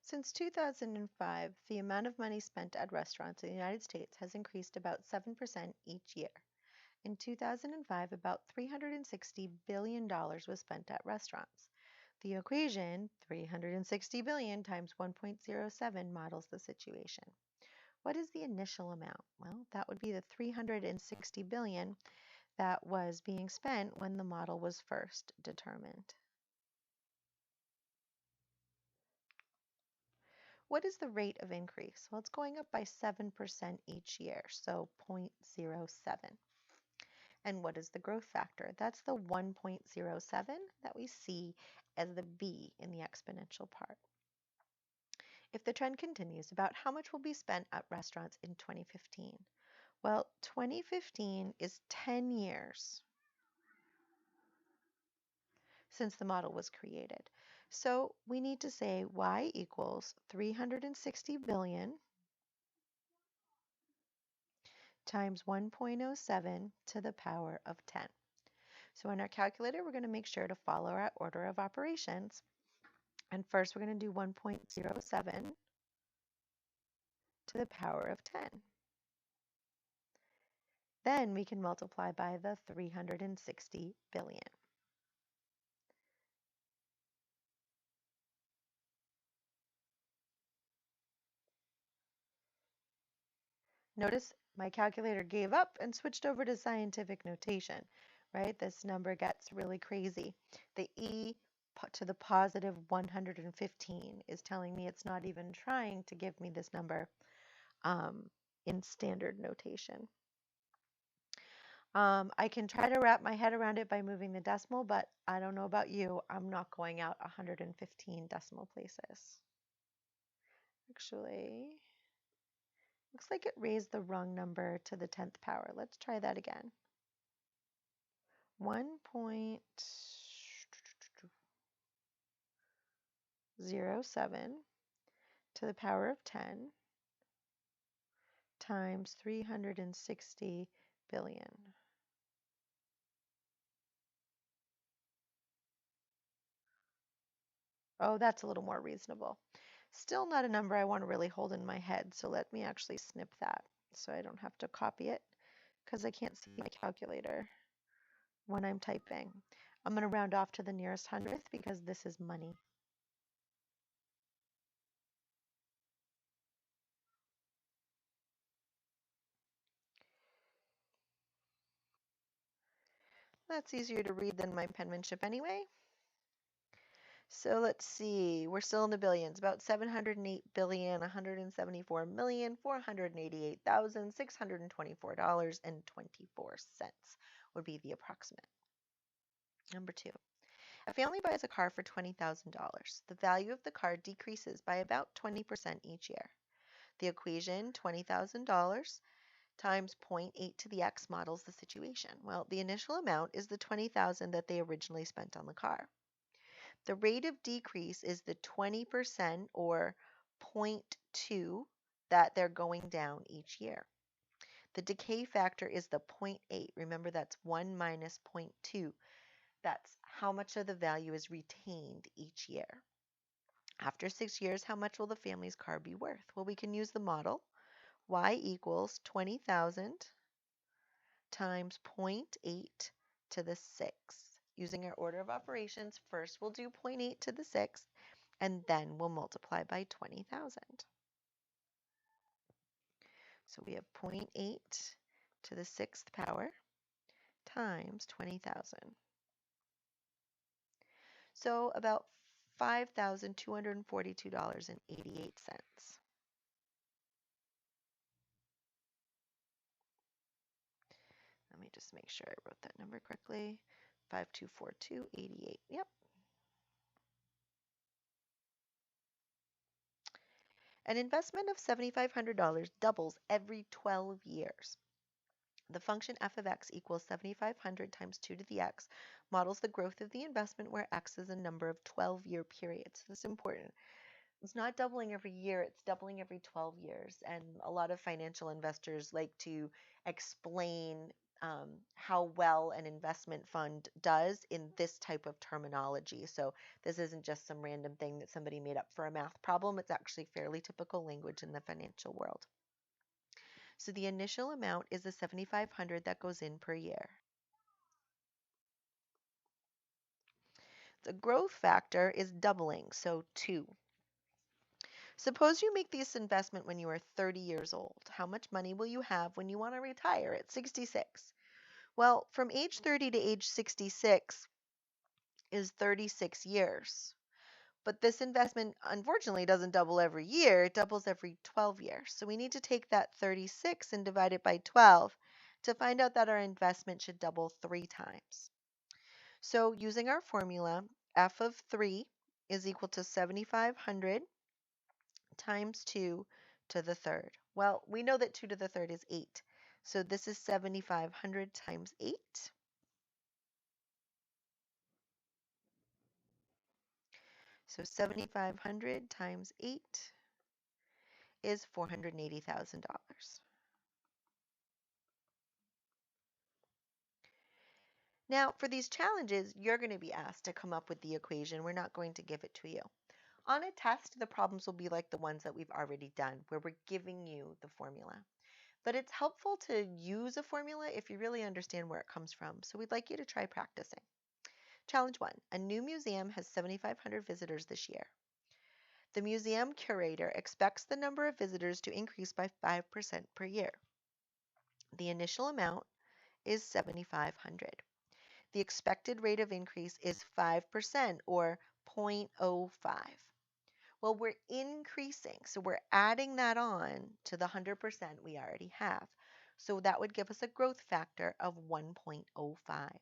Since 2005, the amount of money spent at restaurants in the United States has increased about 7% each year. In 2005, about $360 billion was spent at restaurants. The equation, 360 billion times 1.07, models the situation. What is the initial amount? Well, that would be the 360 billion that was being spent when the model was first determined. What is the rate of increase? Well, it's going up by 7% each year, so 0.07. And what is the growth factor? That's the 1.07 that we see as the b in the exponential part. If the trend continues, about how much will be spent at restaurants in 2015? Well, 2015 is 10 years since the model was created. So we need to say y equals 360 billion times 1.07 to the power of 10. So in our calculator, we're going to make sure to follow our order of operations. And first, we're going to do 1.07 to the power of 10. Then we can multiply by the 360 billion. Notice my calculator gave up and switched over to scientific notation, right? This number gets really crazy. The e to the positive 115 is telling me it's not even trying to give me this number in standard notation. I can try to wrap my head around it by moving the decimal, but I don't know about you. I'm not going out 115 decimal places. Actually, looks like it raised the wrong number to the 10th power. Let's try that again. 1.07 to the power of 10 times 360 billion. Oh, that's a little more reasonable. Still not a number I want to really hold in my head, so let me actually snip that so I don't have to copy it because I can't see my calculator when I'm typing. I'm going to round off to the nearest hundredth because this is money. That's easier to read than my penmanship anyway. So let's see, we're still in the billions, about 708 billion, 174 million, $488,624.24 would be the approximate. Number 2, a family buys a car for $20,000. The value of the car decreases by about 20% each year. The equation, $20,000 times 0.8 to the x, models the situation. Well, the initial amount is the $20,000 that they originally spent on the car. The rate of decrease is the 20% or 0.2 that they're going down each year. The decay factor is the 0.8. Remember, that's 1 minus 0.2. That's how much of the value is retained each year. After 6 years, how much will the family's car be worth? Well, we can use the model. Y equals 20,000 times 0.8 to the 6. Using our order of operations, first we'll do 0.8 to the 6th, and then we'll multiply by 20,000. So we have 0.8 to the 6th power times 20,000. So about $5,242.88. Let me just make sure I wrote that number correctly. 5242.88. Yep. An investment of $7,500 doubles every 12 years. The function f of x equals 7,500 times 2 to the x models the growth of the investment where x is a number of 12-year periods. This is important. It's not doubling every year, it's doubling every 12 years. And a lot of financial investors like to explain how well an investment fund does in this type of terminology. So this isn't just some random thing that somebody made up for a math problem. It's actually fairly typical language in the financial world. So the initial amount is the $7,500 that goes in per year. The growth factor is doubling, so 2. Suppose you make this investment when you are 30 years old. How much money will you have when you want to retire at 66? Well, from age 30 to age 66 is 36 years. But this investment, unfortunately, doesn't double every year. It doubles every 12 years. So we need to take that 36 and divide it by 12 to find out that our investment should double 3 times. So using our formula, f of 3 is equal to 7,500 times 2 to the third. Well, we know that 2 to the third is 8. So this is 7,500 times 8. So 7,500 times 8 is $480,000. Now, for these challenges, you're going to be asked to come up with the equation. We're not going to give it to you. On a test, the problems will be like the ones that we've already done, where we're giving you the formula. But it's helpful to use a formula if you really understand where it comes from. So we'd like you to try practicing. Challenge 1. A new museum has 7,500 visitors this year. The museum curator expects the number of visitors to increase by 5% per year. The initial amount is 7,500. The expected rate of increase is 5% or 0.05. Well, we're increasing, so we're adding that on to the 100% we already have. So that would give us a growth factor of 1.05.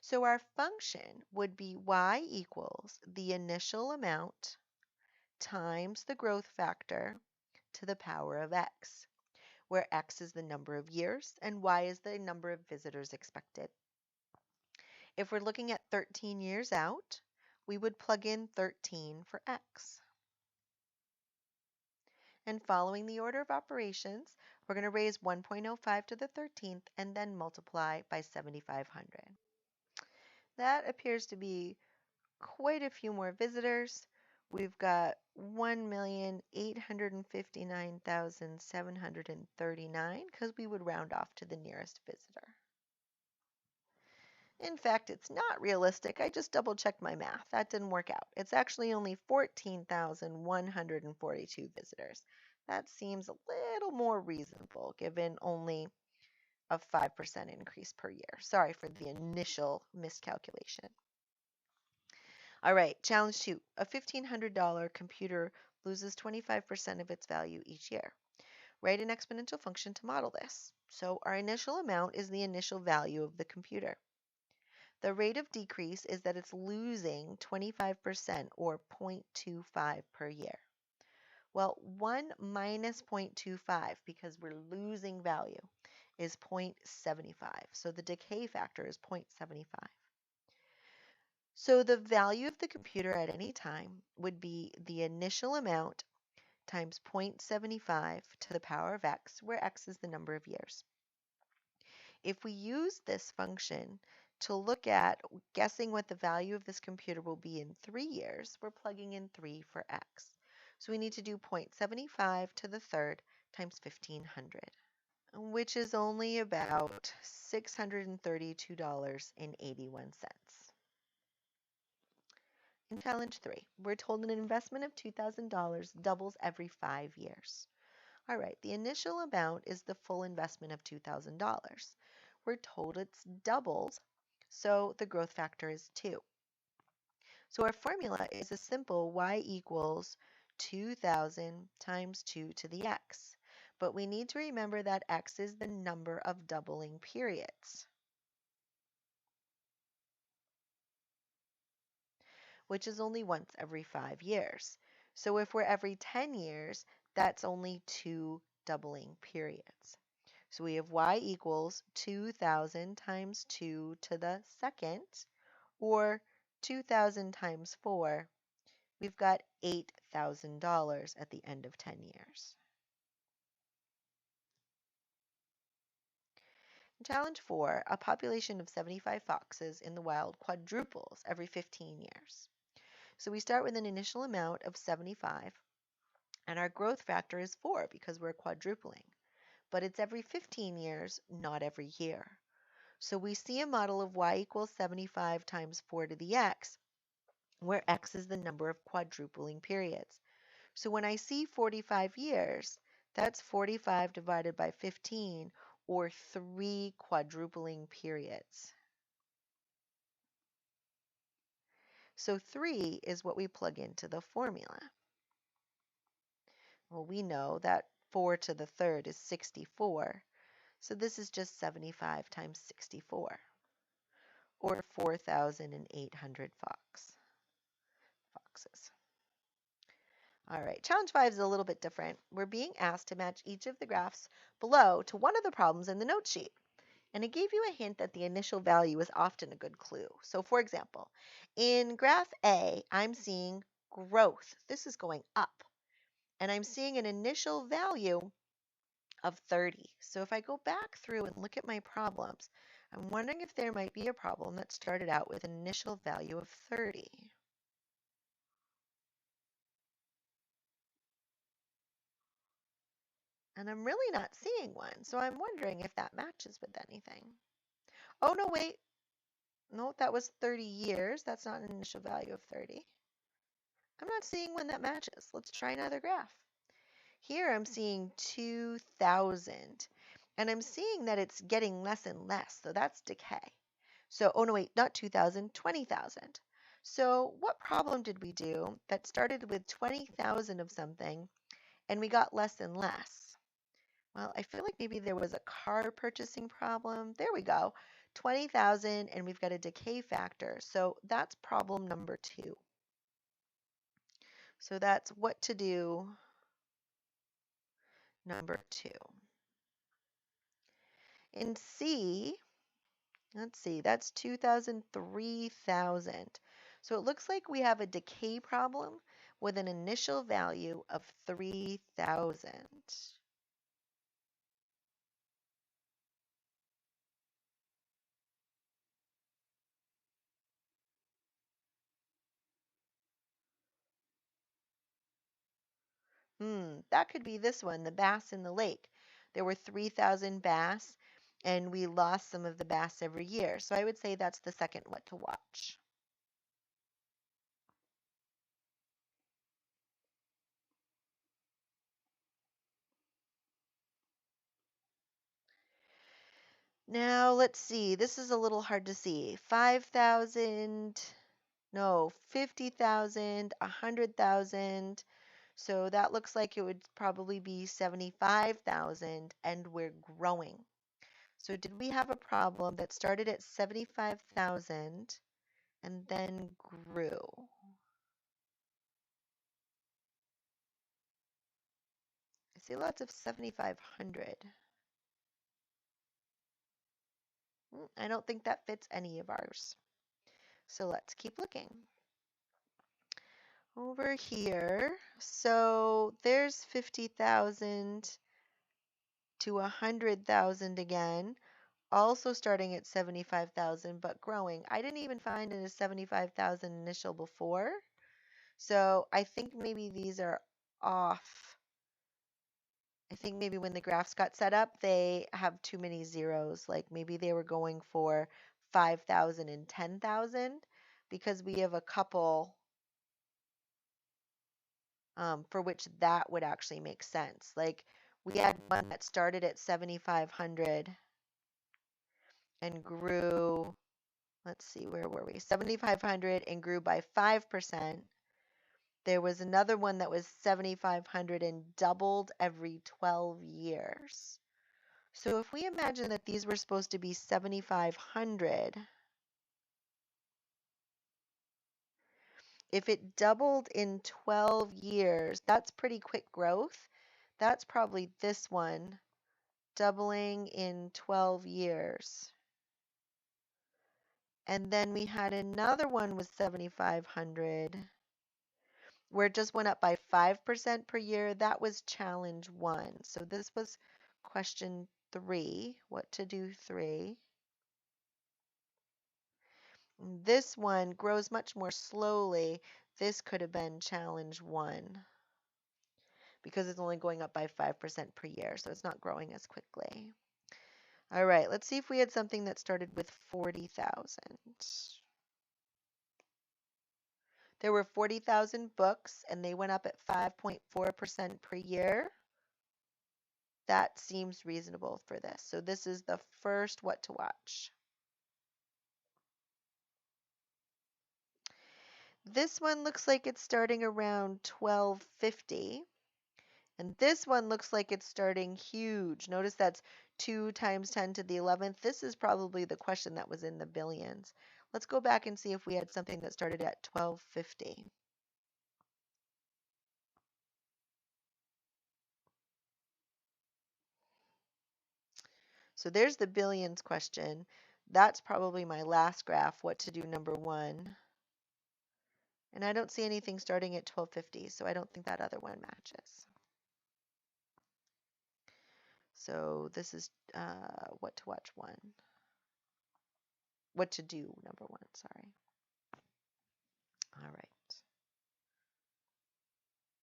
So our function would be y equals the initial amount times the growth factor to the power of x, where x is the number of years and y is the number of visitors expected. If we're looking at 13 years out, we would plug in 13 for x. And following the order of operations, we're going to raise 1.05 to the 13th and then multiply by 7,500. That appears to be quite a few more visitors. We've got 1,859,739 because we would round off to the nearest visitor. In fact, it's not realistic. I just double-checked my math. That didn't work out. It's actually only 14,142 visitors. That seems a little more reasonable given only a 5% increase per year. Sorry for the initial miscalculation. All right, challenge 2. A $1,500 computer loses 25% of its value each year. Write an exponential function to model this. So our initial amount is the initial value of the computer. The rate of decrease is that it's losing 25% or 0.25 per year. Well, 1 minus 0.25, because we're losing value, is 0.75. So the decay factor is 0.75. So the value of the computer at any time would be the initial amount times 0.75 to the power of x, where x is the number of years. If we use this function to look at guessing what the value of this computer will be in 3 years, we're plugging in 3 for x. So we need to do 0.75 to the third times 1,500, which is only about $632.81. In challenge 3, we're told an investment of $2,000 doubles every 5 years. All right, the initial amount is the full investment of $2,000. We're told it's doubled, so the growth factor is 2. So our formula is a simple y equals 2,000 times 2 to the x. But we need to remember that x is the number of doubling periods, which is only once every 5 years. So if we're every 10 years, that's only 2 doubling periods. So we have y equals 2,000 times 2 to the second, or 2,000 times 4. We've got $8,000 at the end of 10 years. Challenge 4, a population of 75 foxes in the wild quadruples every 15 years. So we start with an initial amount of 75, and our growth factor is 4 because we're quadrupling. But it's every 15 years, not every year. So we see a model of y equals 75 times 4 to the x, where x is the number of quadrupling periods. So when I see 45 years, that's 45 divided by 15, or 3 quadrupling periods. So 3 is what we plug into the formula. Well, we know that 4 to the third is 64. So this is just 75 times 64, or 4,800 foxes. All right, challenge 5 is a little bit different. We're being asked to match each of the graphs below to one of the problems in the note sheet. And it gave you a hint that the initial value is often a good clue. So for example, in graph A, I'm seeing growth. This is going up. And I'm seeing an initial value of 30. So if I go back through and look at my problems, I'm wondering if there might be a problem that started out with an initial value of 30. And I'm really not seeing one, so I'm wondering if that matches with anything. Oh, no, wait. No, that was 30 years. That's not an initial value of 30. I'm not seeing one that matches. Let's try another graph. Here I'm seeing 2,000, and I'm seeing that it's getting less and less, so that's decay. So, oh no, wait, not 2,000, 20,000. So what problem did we do that started with 20,000 of something and we got less and less? Well, I feel like maybe there was a car purchasing problem. There we go. 20,000 and we've got a decay factor. So that's problem number 2. So that's what to do number 2. In C, let's see, that's 2,000, 3,000. So it looks like we have a decay problem with an initial value of 3,000. That could be this one, the bass in the lake. There were 3,000 bass, and we lost some of the bass every year. So I would say that's the second what to watch. Now let's see. This is a little hard to see. 5,000, no, 50,000, 100,000. So that looks like it would probably be 75,000, and we're growing. So did we have a problem that started at 75,000 and then grew? I see lots of 7,500. I don't think that fits any of ours. So let's keep looking. Over here, so there's 50,000 to 100,000 again, also starting at 75,000 but growing. I didn't even find a 75,000 initial before, so I think maybe these are off. I think maybe when the graphs got set up, they have too many zeros. Like maybe they were going for 5,000 and 10,000 because we have a couple for which that would actually make sense. Like we had one that started at 7,500 and grew, let's see, where were we? 7,500 and grew by 5%. There was another one that was 7,500 and doubled every 12 years. So if we imagine that these were supposed to be 7,500, if it doubled in 12 years, that's pretty quick growth. That's probably this one, doubling in 12 years. And then we had another one with 7,500 where it just went up by 5% per year. That was challenge 1. So this was question 3, what to do 3. This one grows much more slowly. This could have been challenge 1 because it's only going up by 5% per year, so it's not growing as quickly. All right, let's see if we had something that started with 40,000. There were 40,000 books and they went up at 5.4% per year. That seems reasonable for this. So this is the first what to watch. This one looks like it's starting around 1250. And this one looks like it's starting huge. Notice that's 2 times 10 to the 11th. This is probably the question that was in the billions. Let's go back and see if we had something that started at 1250. So there's the billions question. That's probably my last graph, what to do number 1. And I don't see anything starting at 1250, so I don't think that other one matches. So this is what to watch 1. What to do number 1, sorry.